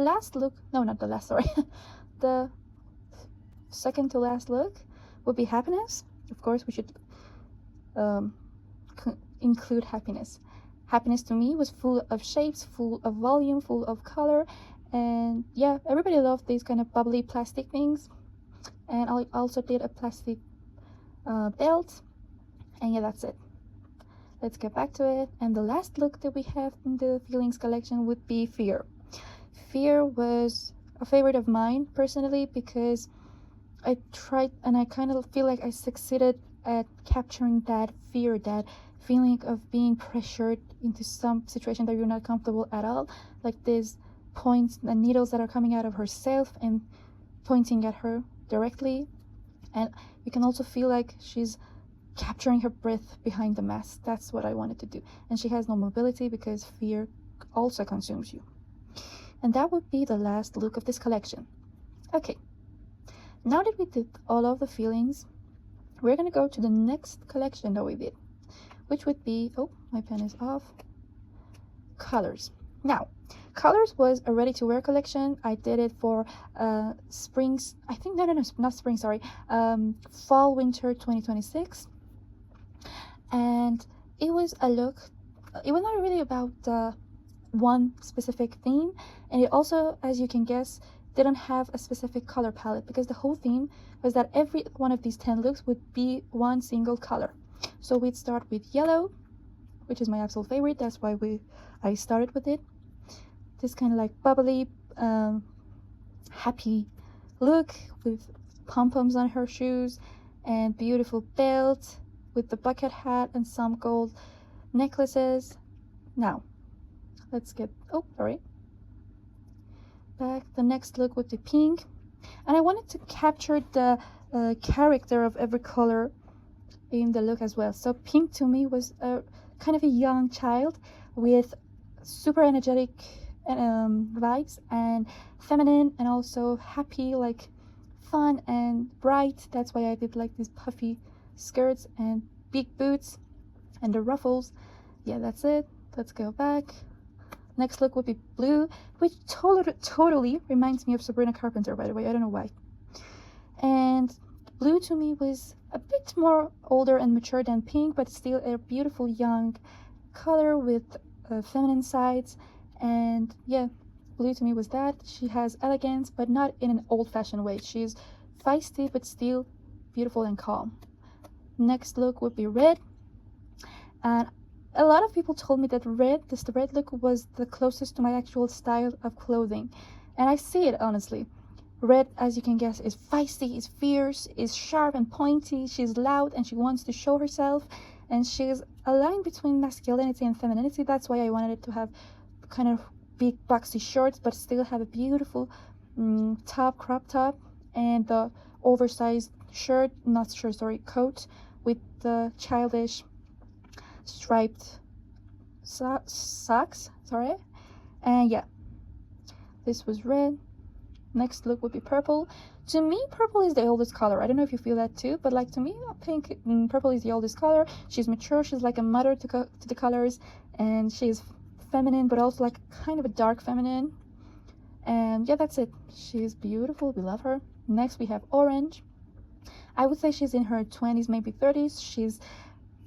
last look, no, not the last, sorry. The second to last look would be happiness. Of course, we should include happiness. Happiness to me was full of shapes, full of volume, full of color, and yeah, everybody loved these kind of bubbly plastic things. And I also did a plastic belt, and yeah, that's it. Let's get back to it. And the last look that we have in the feelings collection would be fear. Fear was a favorite of mine personally because I tried and I kind of feel like I succeeded at capturing that fear, that feeling of being pressured into some situation that you're not comfortable at all, like these points and needles that are coming out of herself and pointing at her directly. And you can also feel like she's capturing her breath behind the mask. That's what I wanted to do. And she has no mobility because fear also consumes you. And that would be the last look of this collection. Okay, now that we did all of the feelings, we're gonna go to the next collection that we did, which would be, oh, my pen is off, colors. Now, colors was a ready-to-wear collection. I did it for springs, I think, no, not spring, sorry, fall winter 2026. And it was a look, it was not really about one specific theme, and it also, as you can guess, didn't have a specific color palette, because the whole theme was that every one of these 10 looks would be one single color. So we'd start with yellow, which is my absolute favorite. That's why I started with it. This kind of like bubbly, happy look with pom-poms on her shoes and beautiful belt with the bucket hat and some gold necklaces. Now, let's get, oh, sorry, back. The next look would be pink, and I wanted to capture the character of every color in the look as well. So pink to me was a kind of a young child with super energetic vibes and feminine and also happy, like fun and bright. That's why I did like these puffy skirts and big boots and the ruffles. Yeah, that's it. Let's go back. Next look would be blue, which totally reminds me of Sabrina Carpenter, by the way. I don't know why. And blue to me was a bit more older and mature than pink, but still a beautiful young color with feminine sides. And yeah, blue to me was that. She has elegance, but not in an old-fashioned way. She's feisty, but still beautiful and calm. Next look would be red, and a lot of people told me that the red look was the closest to my actual style of clothing, and I see it honestly. Red, as you can guess, is feisty, is fierce, is sharp and pointy. She's loud and she wants to show herself, and she's a line between masculinity and femininity. That's why I wanted it to have kind of big boxy shorts, but still have a beautiful crop top, and the oversized coat with the childish striped socks, sorry. And yeah, this was red. Next look would be purple. To me, purple is the oldest color. I don't know if you feel that too, but like to me, purple is the oldest color. She's mature, she's like a mother to the colors, and she's feminine, but also like kind of a dark feminine. And yeah, that's it. She's beautiful, we love her. Next we have orange. I would say she's in her 20s, maybe 30s. She's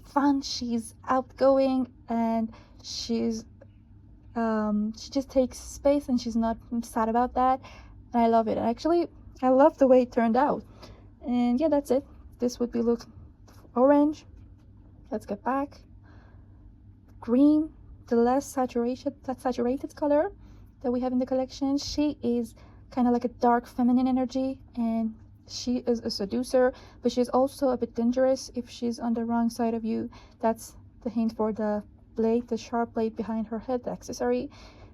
fun, she's outgoing, and she's she just takes space and she's not sad about that, and I love it. Actually, I love the way it turned out. And yeah, that's it. This would be look orange. Let's get back. Green, the less saturated color that we have in the collection. She is kind of like a dark feminine energy, and she is a seducer, but she's also a bit dangerous if she's on the wrong side of you. That's the hint for the blade, the sharp blade behind her head, the accessory.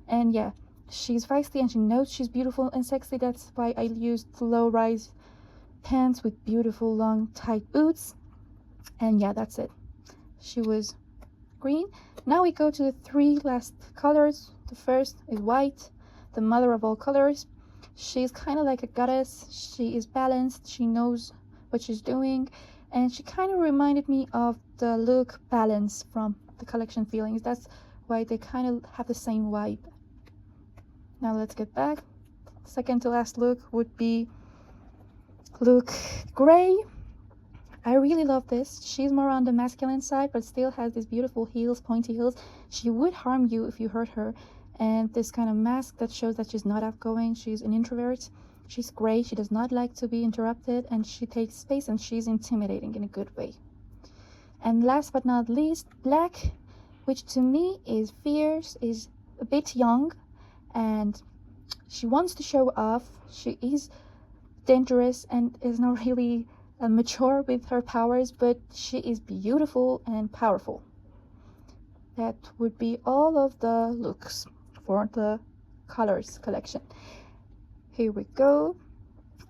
And yeah, she's feisty and she knows she's beautiful and sexy. That's why I used low-rise pants with beautiful long tight boots. And yeah, that's it. She was green. Now we go to the three last colors. The first is white, the mother of all colors. She's kind of like a goddess. She is balanced, she knows what she's doing, and she kind of reminded me of the look Balance from the collection Feelings. That's why they kind of have the same vibe. Now let's get back. second to last look would be look gray. I really love this. She's more on the masculine side, but still has these beautiful heels, pointy heels. She would harm you if you hurt her. And this kind of mask that shows that she's not outgoing. She's an introvert. She's gray. She does not like to be interrupted, and she takes space, and she's intimidating in a good way. And last but not least, black, which to me is fierce, is a bit young, and she wants to show off. She is dangerous and is not really mature with her powers, but she is beautiful and powerful. That would be all of the looks for the colors collection. Here we go.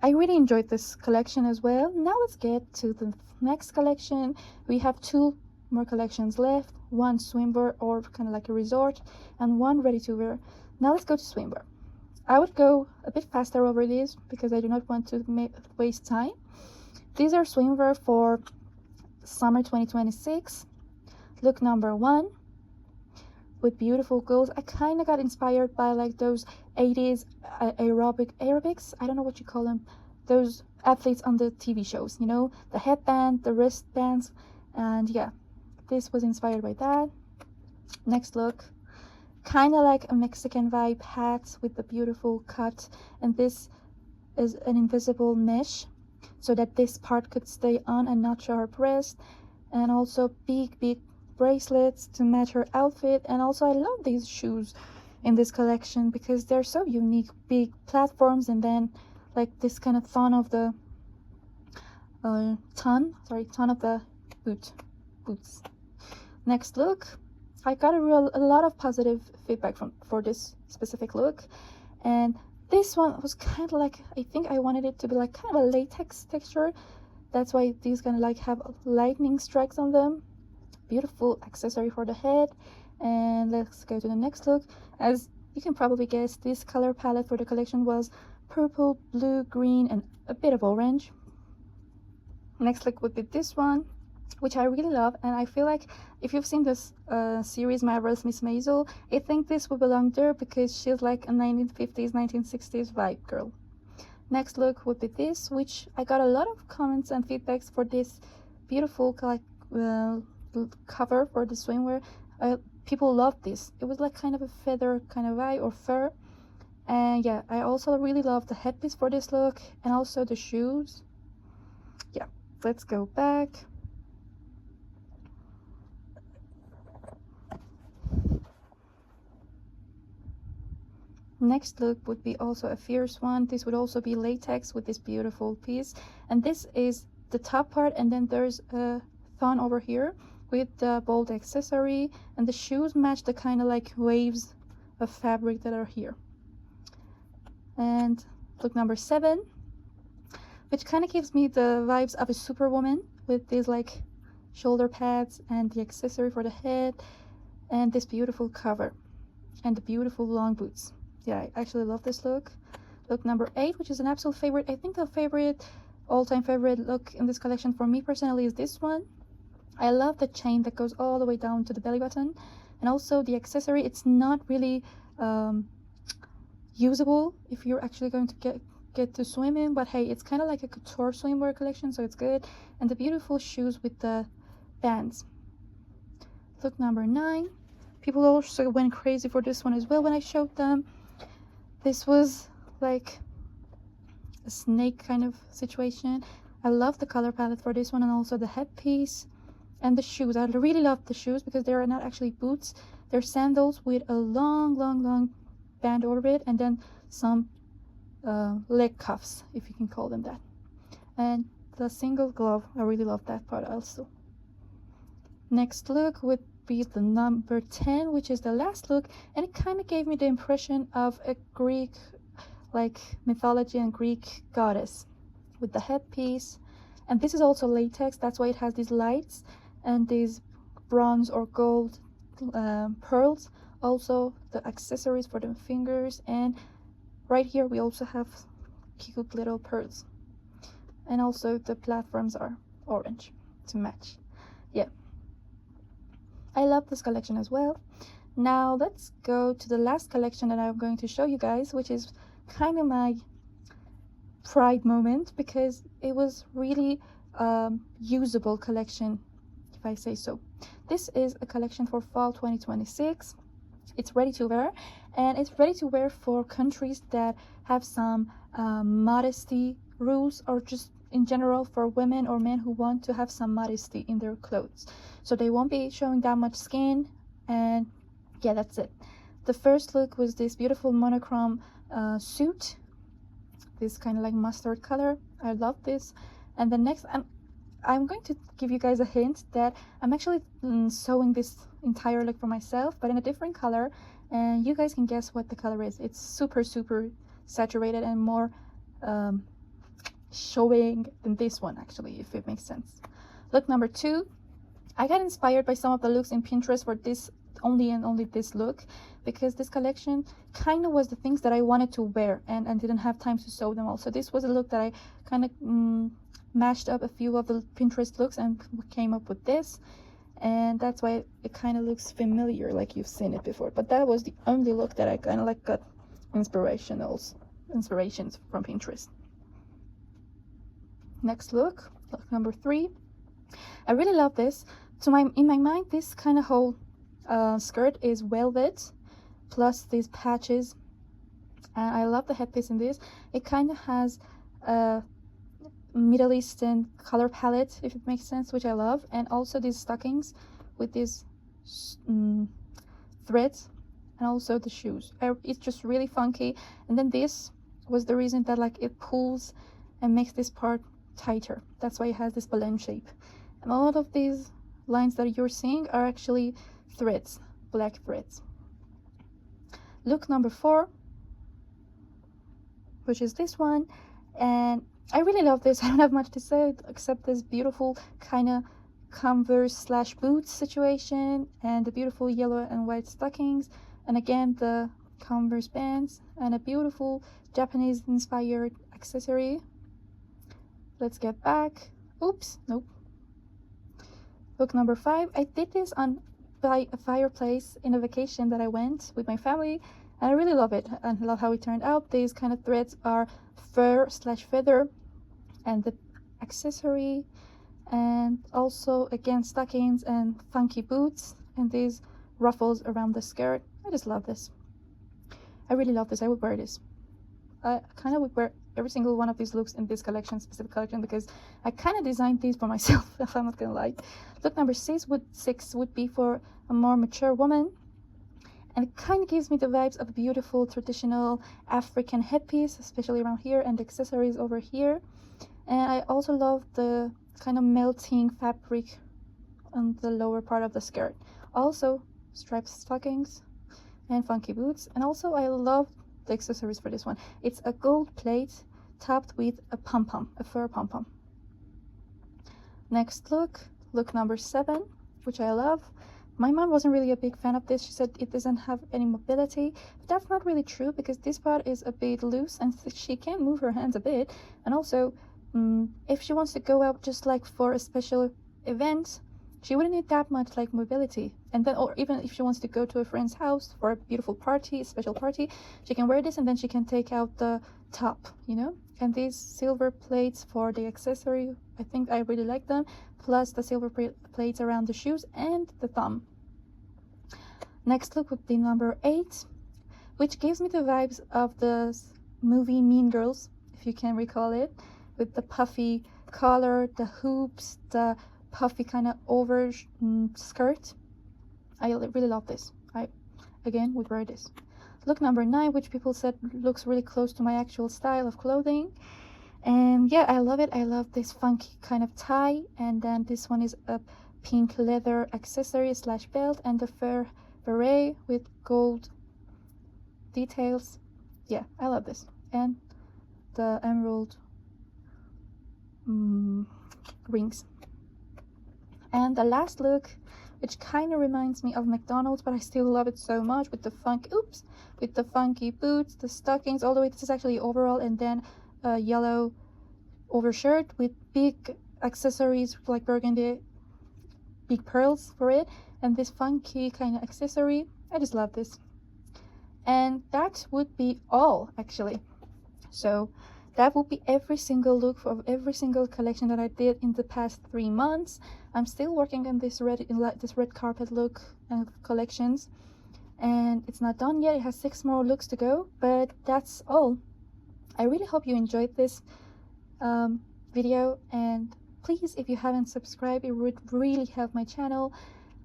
I really enjoyed this collection as well. Now let's get to the next collection. We have 2 more collections left, one swimwear or kind of like a resort, and one ready to wear. Now let's go to swimwear. I would go a bit faster over these because I do not want to waste time. These are swimwear for summer 2026. Look number 1 with beautiful girls. I kind of got inspired by like those 80s aerobics. I don't know what you call them. Those athletes on the TV shows, you know, the headband, the wristbands, and yeah, this was inspired by that. Next look, kind of like a Mexican vibe hat with the beautiful cut, and this is an invisible mesh so that this part could stay on and not show her breast, and also big bracelets to match her outfit. And also I love these shoes in this collection because they're so unique, big platforms, and then like this kind of ton of the ton of the boots. Next look, I got a lot of positive feedback for this specific look, and this one was kind of like, I think I wanted it to be like kind of a latex texture. That's why these kind of like have lightning strikes on them. Beautiful accessory for the head. And let's go to the next look. As you can probably guess, this color palette for the collection was purple, blue, green, and a bit of orange. Next look would be this one, which I really love, and I feel like if you've seen this series Marvelous Miss Maisel, I think this would belong there because she's like a 1950s 1960s vibe girl. Next look would be this, which I got a lot of comments and feedbacks for this beautiful like cover for the swimwear. People loved this. It was like kind of a feather kind of vibe or fur. And yeah, I also really love the headpiece for this look, and also the shoes. Yeah, let's go back. Next look would be also a fierce one. This would also be latex with this beautiful piece, and this is the top part, and then there's a thong over here with the bold accessory, and the shoes match the kind of like waves of fabric that are here. And look number 7, which kind of gives me the vibes of a superwoman with these like shoulder pads and the accessory for the head and this beautiful cover and the beautiful long boots. Yeah, I actually love this look. Look number 8, which is an absolute favorite. I think the all-time favorite look in this collection for me personally is this one. I love the chain that goes all the way down to the belly button, and also the accessory. It's not really usable if you're actually going to get to swim in, but hey, it's kind of like a couture swimwear collection, so it's good. And the beautiful shoes with the bands. Look number 9. People also went crazy for this one as well when I showed them. This was like a snake kind of situation. I love the color palette for this one, and also the headpiece and the shoes. I really love the shoes because they're not actually boots. They're sandals with a long band over it, and then some leg cuffs, if you can call them that. And the single glove, I really love that part also. Next look would be the number 10, which is the last look, and it kind of gave me the impression of a Greek like mythology and Greek goddess with the headpiece. And this is also latex, that's why it has these lights and these bronze or gold pearls. Also the accessories for the fingers, and right here we also have cute little pearls, and also the platforms are orange to match. Yeah, I love this collection as well. Now let's go to the last collection that I'm going to show you guys, which is kind of my pride moment, because it was really usable collection, if I say so. This is a collection for fall 2026. It's ready to wear, and it's ready to wear for countries that have some modesty rules, or just in general for women or men who want to have some modesty in their clothes, so they won't be showing that much skin. And yeah, that's it. The first look was this beautiful monochrome suit, this kind of like mustard color. I love this. And the next, I'm going to give you guys a hint that I'm actually sewing this entire look for myself, but in a different color, and you guys can guess what the color is. It's super saturated and more showing than this one, actually, if it makes sense. Look number 2. I got inspired by some of the looks in Pinterest for this only this look, because this collection kind of was the things that I wanted to wear and didn't have time to sew them all. So this was a look that I kind of mashed up a few of the Pinterest looks and came up with this, and that's why it kind of looks familiar, like you've seen it before. But that was the only look that I kind of like got inspirations from Pinterest. Next look number 3. I really love this. In my mind, this kind of whole skirt is velvet plus these patches, and I love the headpiece in this. It kind of has a Middle Eastern color palette, if it makes sense, which I love, and also these stockings with these threads, and also the shoes. It's just really funky. And then this was the reason that like it pulls and makes this part tighter. That's why it has this balloon shape. And all of these lines that you're seeing are actually threads, black threads. Look number 4, which is this one, and I really love this. I don't have much to say except this beautiful kind of Converse / boots situation, and the beautiful yellow and white stockings, and again the Converse bands, and a beautiful Japanese inspired accessory. Let's get back. Oops, nope. Look number 5. I did this by a fireplace in a vacation that I went with my family, and I really love it and love how it turned out. These kind of threads are fur / feather, and the accessory, and also again stockings and funky boots, and these ruffles around the skirt. I just love this. I really love this. I would wear this. I kind of would wear every single one of these looks in this specific collection, because I kind of designed these for myself, if I'm not gonna lie. Look number 6 would be for a more mature woman, and it kind of gives me the vibes of a beautiful traditional African headpiece, especially around here, and the accessories over here. And I also love the kind of melting fabric on the lower part of the skirt. Also striped stockings and funky boots. And also I love the accessories for this one. It's a gold plate topped with a pom-pom, a fur pom-pom. Next look number 7, which I love. My mom wasn't really a big fan of this. She said it doesn't have any mobility. But that's not really true, because this part is a bit loose and she can move her hands a bit. And also, if she wants to go out just like for a special event, she wouldn't need that much like mobility. And then, or even if she wants to go to a friend's house for a beautiful party, a special party, she can wear this, and then she can take out the top, you know. And these silver plates for the accessory, I think I really like them, plus the silver plates around the shoes and the thumb. Next look would be number 8, which gives me the vibes of the movie Mean Girls, if you can recall it, with the puffy collar, the hoops, the puffy kind of over skirt. I really love this. I again would wear this. Look number 9, which people said looks really close to my actual style of clothing, and yeah, I love it. I love this funky kind of tie, and then this one is a pink leather accessory / belt, and the fur beret with gold details. Yeah, I love this, and the emerald rings. And the last look, which kind of reminds me of McDonald's, but I still love it so much, with the funky boots, the stockings, all the way. This is actually overall, and then a yellow overshirt with big accessories like burgundy, big pearls for it, and this funky kind of accessory. I just love this. And that would be all, actually. So that will be every single look of every single collection that I did in the past 3 months. I'm still working on this red carpet look collections, and it's not done yet. It has 6 more looks to go, but that's all. I really hope you enjoyed this video, and please, if you haven't subscribed, it would really help my channel.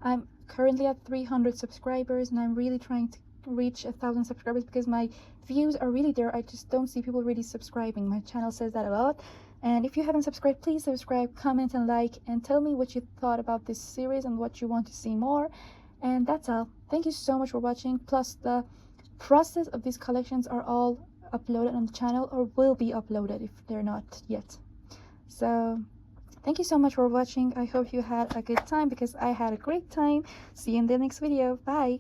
I'm currently at 300 subscribers, and I'm really trying to reach 1,000 subscribers because my views are really there. I just don't see people really subscribing. My channel says that a lot. And if you haven't subscribed, please subscribe, comment, and like, and tell me what you thought about this series and what you want to see more. And that's all. Thank you so much for watching. Plus, the process of these collections are all uploaded on the channel, or will be uploaded if they're not yet. So thank you so much for watching. I hope you had a good time, because I had a great time. See you in the next video. Bye.